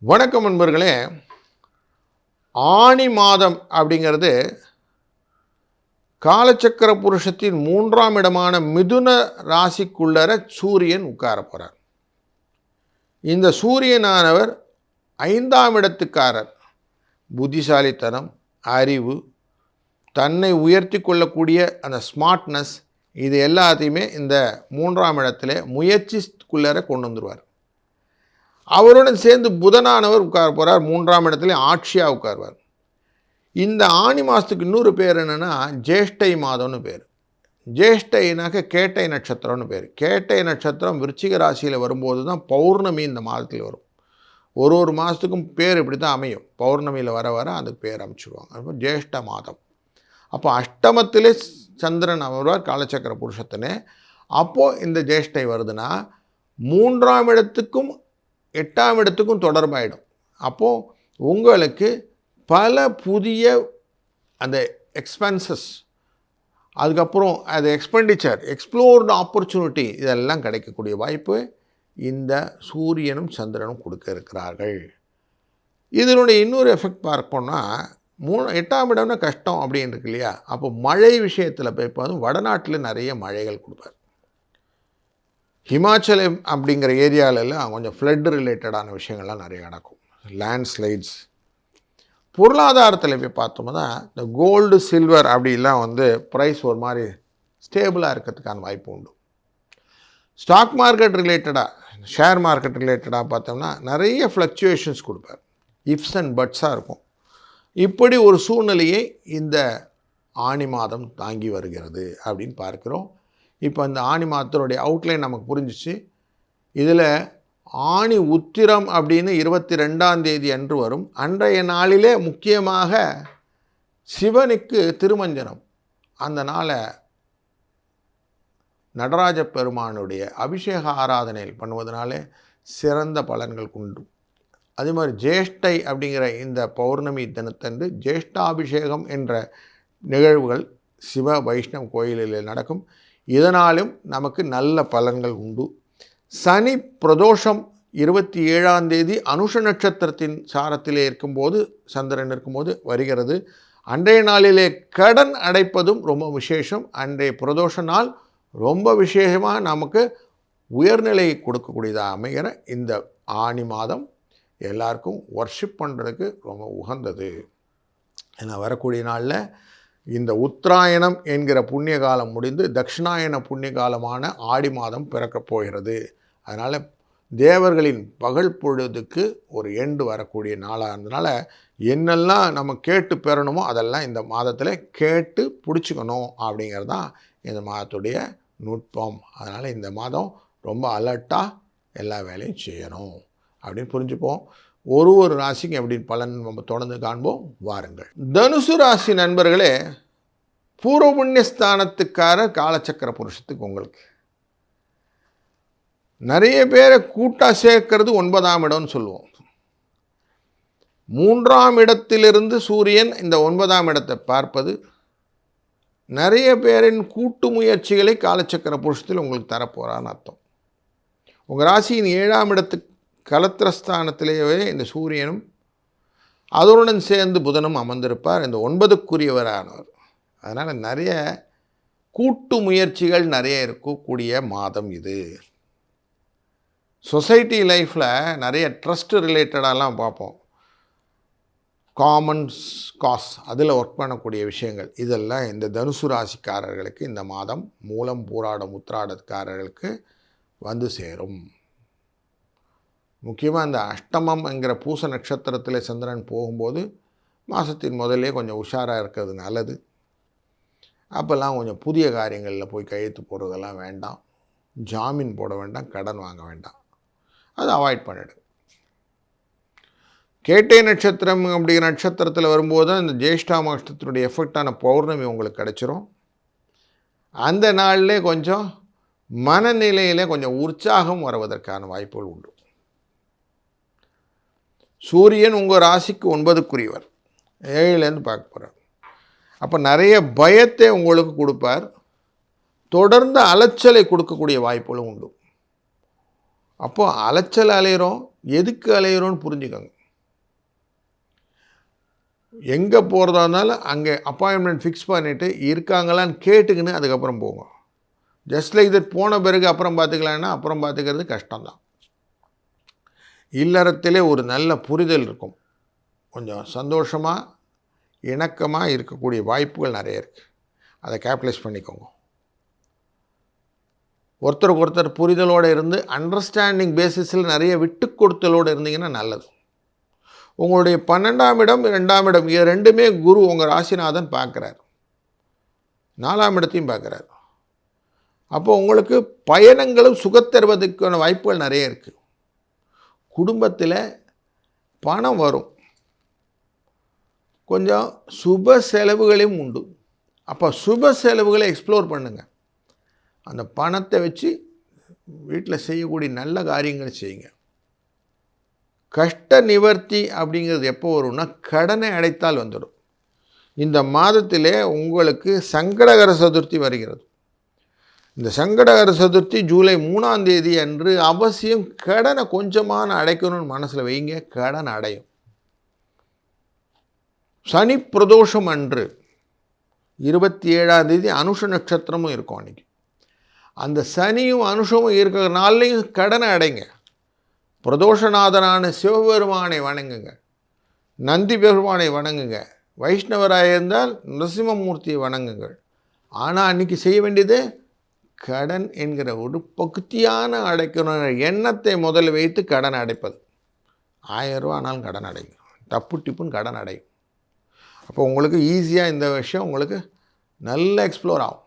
வணக்கம் நண்பர்களே. ஆனி மாதம் அப்படிங்கிறது காலச்சக்கர புருஷத்தின் 3ஆம் இடமான மிதுன ராசிக்குள்ளர சூரியன் உட்கார போகிறார். இந்த சூரியனானவர் 5ஆம் இடத்துக்காரர். புத்திசாலித்தனம், அறிவு, தன்னை உயர்த்தி கொள்ளக்கூடிய அந்த ஸ்மார்ட்னஸ், இது எல்லாத்தையுமே இந்த 3ஆம் இடத்துல முயற்சிக்குள்ளர கொண்டு வந்துடுவார். அவருடன் சேர்ந்து புதனானவர் உட்கார போகிறார். 3ஆம் இடத்துல ஆட்சியாக உட்காருவார். இந்த ஆனி மாதத்துக்கு இன்னொரு பேர் என்னென்னா ஜேஷ்டை மாதம்னு பேர். ஜேஷ்டைனாக்க கேட்டை நட்சத்திரம்னு பேர். கேட்டை நட்சத்திரம் விருச்சிக ராசியில் வரும்போது தான் பௌர்ணமி இந்த மாதத்தில் வரும். ஒரு மாதத்துக்கும் பேர் இப்படி தான் அமையும். பௌர்ணமியில் வர வர அதுக்கு பேர் அமைச்சிடுவாங்க. அப்போ ஜேஷ்ட மாதம். அப்போ அஷ்டமத்திலே சந்திரன் வருவார் காலச்சக்கர புருஷத்தினே. அப்போது இந்த ஜேஷ்டை வருதுன்னா 3ஆம் இடத்துக்கும் 8ஆம் இடத்துக்கும் தொடர்பாயிடும். அப்போது உங்களுக்கு பல புதிய அந்த எக்ஸ்பென்சஸ், அதுக்கப்புறம் அது எக்ஸ்பெண்டிச்சர், எக்ஸ்ப்ளோர்டு ஆப்பர்ச்சுனிட்டி, இதெல்லாம் கிடைக்கக்கூடிய வாய்ப்பு இந்த சூரியனும் சந்திரனும் கொடுக்க இருக்கிறார்கள். இதனுடைய இன்னொரு எஃபெக்ட் பார்ப்போம்னா 8ஆம் இடம்னா கஷ்டம் அப்படின்னு இருக்கு இல்லையா. அப்போ மழை விஷயத்தில் போய் இப்போ வடநாட்டில் நிறைய மழைகள் கொடுப்பார். ஹிமாச்சலம் அப்படிங்கிற ஏரியாவிலலாம் கொஞ்சம் ஃப்ளட் ரிலேட்டடான விஷயங்கள்லாம் நிறைய நடக்கும். லேண்ட்ஸ்லைட்ஸ். பொருளாதாரத்தில் போய் பார்த்தோம்னா இந்த கோல்டு சில்வர் அப்படிலாம் ப்ரைஸ் ஒரு மாதிரி ஸ்டேபிளாக இருக்கிறதுக்கான வாய்ப்பு உண்டு. ஸ்டாக் மார்க்கெட் ரிலேட்டடாக, ஷேர் மார்க்கெட் ரிலேட்டடாக பார்த்தோம்னா நிறைய ஃப்ளக்சுவேஷன்ஸ் கொடுப்பார். இஃப்ஸ் அண்ட் பட்ஸாக இருக்கும். இப்படி ஒரு சூழ்நிலையை இந்த ஆனி மாதம் தாங்கி வருகிறது அப்படின்னு பார்க்குறோம். இப்போ இந்த ஆனி மாதத்தினுடைய அவுட்லைன் நமக்கு புரிஞ்சிச்சு. இதில் ஆனி உத்திரம் அப்படின்னு 22ஆம் தேதி அன்று வரும். அன்றைய நாளிலே முக்கியமாக சிவனுக்கு திருமஞ்சனம், அந்த நாளை நடராஜ பெருமானுடைய அபிஷேக ஆராதனையில் பண்ணுவதனாலே சிறந்த பலன்கள் உண்டு. அதே மாதிரி ஜேஷ்டை அப்படிங்கிற இந்த பௌர்ணமி தினத்தன்று ஜேஷ்டாபிஷேகம் என்ற நிகழ்வுகள் சிவ வைஷ்ணவ கோயிலில் நடக்கும். இதனாலும் நமக்கு நல்ல பலன்கள் உண்டு. சனி பிரதோஷம் 27ஆம் தேதி அனுஷ நட்சத்திரத்தின் சாரத்திலே இருக்கும்போது, சந்திரன் இருக்கும்போது வருகிறது. அன்றைய நாளிலே கடன் அடைப்பதும் ரொம்ப விசேஷம். அன்றைய பிரதோஷ நாள் ரொம்ப விசேஷமாக நமக்கு உயர்நிலையை கொடுக்கக்கூடியதாக அமைகிற இந்த ஆனி மாதம் எல்லாருக்கும் வர்ஷிப் பண்ணுறதுக்கு ரொம்ப உகந்தது. ஏன்னா வரக்கூடிய நாளில் இந்த உத்தராயணம் என்கிற புண்ணிய காலம் முடிந்து தட்சிணாயன புண்ணிய காலமான ஆடி மாதம் பிறக்கப் போகிறது. அதனால் தேவர்களின் பகல் பொழுதுக்கு ஒரு எண்டு வரக்கூடிய நாளாக இருந்ததுனால என்னெல்லாம் நம்ம கேட்டு பெறணுமோ அதெல்லாம் இந்த மாதத்தில் கேட்டு பிடிச்சிக்கணும் அப்படிங்கிறது தான் இந்த மாதத்துடைய நுட்பம். அதனால் இந்த மாதம் ரொம்ப அலர்ட்டாக எல்லா வேலையும் செய்யணும் அப்படின்னு புரிஞ்சுப்போம். ஒரு ராசிக்கு எப்படின்னு பலன் நம்ம தொடர்ந்து காண்போம். வாருங்கள். தனுசு ராசி நண்பர்களே, பூர்வ புண்ணியஸ்தானத்துக்காரர் காலச்சக்கர புருஷத்துக்கு உங்களுக்கு நிறைய பேரை கூட்டாக சேர்க்கறது 9ஆம் இடம்னு சொல்லுவோம். 3ஆம் இடத்திலிருந்து சூரியன் இந்த 9ஆம் இடத்தை பார்ப்பது நிறைய பேரின் கூட்டு முயற்சிகளை காலச்சக்கர புருஷத்தில் உங்களுக்கு தரப்போகிறான்னு அர்த்தம். உங்கள் ராசியின் 7ஆம் இடத்து கலத்திரஸ்தானத்திலேயே இந்த சூரியனும் அதனுடன் சேர்ந்து புதனும் அமர்ந்திருப்பார். இந்த 9க்குரியவரானவர். அதனால் நிறைய கூட்டு முயற்சிகள் நிறைய இருக்கக்கூடிய மாதம் இது. சொசைட்டி லைஃப்பில் நிறைய ட்ரஸ்ட் ரிலேட்டடாலாம் பார்ப்போம். காமன்ஸ் காஸ் அதில் ஒர்க் பண்ணக்கூடிய விஷயங்கள் இதெல்லாம் இந்த தனுசு ராசிக்காரர்களுக்கு இந்த மாதம் மூலம் பூராடம் உத்திராடக்காரர்களுக்கு வந்து சேரும். முக்கியமாக இந்த அஷ்டமம்ங்கிற பூச நட்சத்திரத்தில் சந்திரன் போகும்போது மாதத்தின் முதலே கொஞ்சம் உஷாராக இருக்கிறது நல்லது. அப்போல்லாம் கொஞ்சம் புதிய காரியங்களில் போய் கையெழுத்து போடுறதெல்லாம் வேண்டாம். ஜாமீன் போட வேண்டாம், கடன் வாங்க வேண்டாம், அதை அவாய்ட் பண்ணிடு. கேட்டை நட்சத்திரம் அப்படிங்கிற நட்சத்திரத்தில் வரும்போது தான் இந்த ஜேஷ்டா மாதத்தினுடைய எஃபெக்டான பௌர்ணமி உங்களுக்கு கிடச்சிரும். அந்த நாளிலே கொஞ்சம் மனநிலையில் கொஞ்சம் உற்சாகம் வருவதற்கான வாய்ப்புகள் உண்டு. சூரியன் உங்கள் ராசிக்கு 9க்குரியவர், 7லேருந்து பார்க்க போகிறார். அப்போ நிறைய பயத்தை உங்களுக்கு கொடுப்பார். தொடர்ந்து அலைச்சலை கொடுக்கக்கூடிய வாய்ப்புகளும் உண்டு. அப்போது அலைச்சல் அலைகிறோம், எதுக்கு அலையிறோன்னு புரிஞ்சுக்கோங்க. எங்கே போகிறதா இருந்தாலும் அங்கே அப்பாயின்மெண்ட் ஃபிக்ஸ் பண்ணிவிட்டு இருக்காங்களான்னு கேட்டுக்கின்னு அதுக்கப்புறம் போங்க. ஜஸ்ட் லைக் தட் போன பிறகு அப்புறம் பார்த்துக்கலான்னா அப்புறம் பார்த்துக்கிறது கஷ்டம்தான். இல்லறத்திலே ஒரு நல்ல புரிதல் இருக்கும். கொஞ்சம் சந்தோஷமாக இணக்கமாக இருக்கக்கூடிய வாய்ப்புகள் நிறைய இருக்குது. அதை கேபிட்டலைஸ் பண்ணிக்கோங்க. ஒருத்தருக்கு ஒருத்தர் புரிதலோடு இருந்து அண்டர்ஸ்டாண்டிங் பேசிஸில் நிறைய விட்டு கொடுத்தலோடு இருந்தீங்கன்னா நல்லது. உங்களுடைய 12ஆம் இடம் 2ஆம் இடம் இது ரெண்டுமே குரு உங்கள் ராசிநாதன் பார்க்குறார், 4ஆம் இடத்தையும் பார்க்குறார். அப்போ உங்களுக்கு பயணங்களும் சுகத்தருவதற்கான வாய்ப்புகள் நிறைய இருக்குது. குடும்பத்தில் பணம் வரும், கொஞ்சம் சுப செலவுகளையும் உண்டு. அப்போ சுப செலவுகளை எக்ஸ்ப்ளோர் பண்ணுங்கள். அந்த பணத்தை வச்சு வீட்டில் செய்யக்கூடிய நல்ல காரியங்களை செய்யுங்க. கஷ்ட நிவர்த்தி அப்படிங்கிறது எப்போ வரும்னா கடனை அடைத்தால் வந்துடும். இந்த மாதத்திலே உங்களுக்கு சங்கடகர சதுர்த்தி வருகிறது. இந்த சங்கடகர சதுர்த்தி ஜூலை 3ஆம் தேதி அன்று அவசியம் கடனை கொஞ்சமான அடைக்கணும்னு மனசில் வைங்க. கடன் அடையும். சனி பிரதோஷம் அன்று 27ஆம் தேதி அனுஷ நட்சத்திரமும் இருக்கும். அன்றைக்கி அந்த சனியும் அனுஷமும் இருக்கிற நாள்லையும் கடனை அடைங்க. பிரதோஷநாதனான சிவபெருமானை வணங்குங்க, நந்தி பெருமானை வணங்குங்க, வைஷ்ணவராக இருந்தால் நரசிம்மமூர்த்தியை வணங்குங்கள். ஆனால் அன்றைக்கி செய்ய வேண்டியது கடன் என்கிற ஒரு பகுதியான அடைக்கணும் எண்ணத்தை முதல்ல வைத்து கடன் அடைப்பது. 1000 ரூபா ஆனாலும் கடன் அடைங்க, டப்பு டிப்புன்னு கடன் அடையும். அப்போ உங்களுக்கு ஈஸியாக இந்த விஷயம் உங்களுக்கு நல்ல எக்ஸ்ப்ளோர் ஆகும்.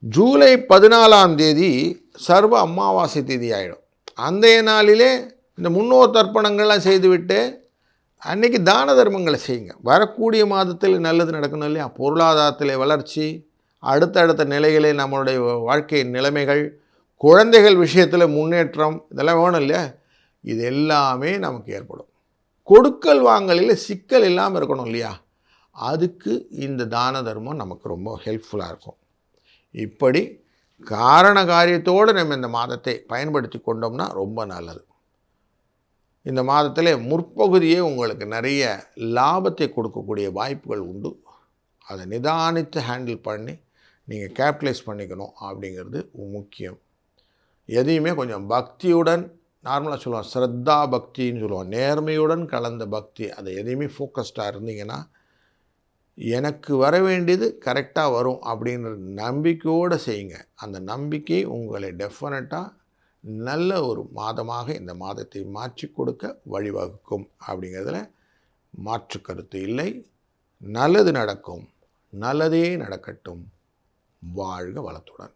ஜூலை 14ஆம் தேதி சர்வ அமாவாசை தேதி ஆகிடும். அந்த நாளிலே இந்த முன்னோர் தர்ப்பணங்கள்லாம் செய்துவிட்டு அன்றைக்கி தான தர்மங்களை செய்யுங்க. வரக்கூடிய மாதத்தில் நல்லது நடக்கணும் இல்லையா? பொருளாதாரத்தில் வளர்ச்சி, அடுத்தடுத்த நிலைகளே நம்மளுடைய வாழ்க்கை நிலைமைகள், குழந்தைகள் விஷயத்தில் முன்னேற்றம், இதெல்லாம் வேணும் இல்லையா? இது எல்லாமே நமக்கு ஏற்படும். கொடுக்கல் வாங்கலில் சிக்கல் இல்லாமல் இருக்கணும் இல்லையா? அதுக்கு இந்த தான தர்மம் நமக்கு ரொம்ப ஹெல்ப்ஃபுல்லாக இருக்கும். இப்படி காரண காரியத்தோடு நம்ம இந்த மாதத்தை பயன்படுத்தி கொண்டோம்னா ரொம்ப நல்லது. இந்த மாதத்தில் முற்பகுதியே உங்களுக்கு நிறைய லாபத்தை கொடுக்கக்கூடிய வாய்ப்புகள் உண்டு. அதை நிதானித்து ஹேண்டில் பண்ணி நீங்கள் கேபிட்டலைஸ் பண்ணிக்கணும் அப்படிங்கிறது முக்கியம். எதையுமே கொஞ்சம் பக்தியுடன், நார்மலாக சொல்லுவோம் ஸ்ரத்தா பக்தின்னு சொல்லுவோம், நேர்மையுடன் கலந்த பக்தி, அதை எதையுமே ஃபோக்கஸ்டாக இருந்தீங்கன்னா எனக்கு வர வேண்டியது கரெக்டாக வரும் அப்படின்ற நம்பிக்கையோடு செய்யுங்க. அந்த நம்பிக்கை உங்களை டெஃபினட்டாக நல்ல ஒரு மாதமாக இந்த மாதத்தை மாற்றி கொடுக்க வழிவகுக்கும் அப்படிங்கிறதுல மாற்று கருத்து இல்லை. நல்லது நடக்கும், நல்லதே நடக்கட்டும். வாழ்க வளத்துடன்.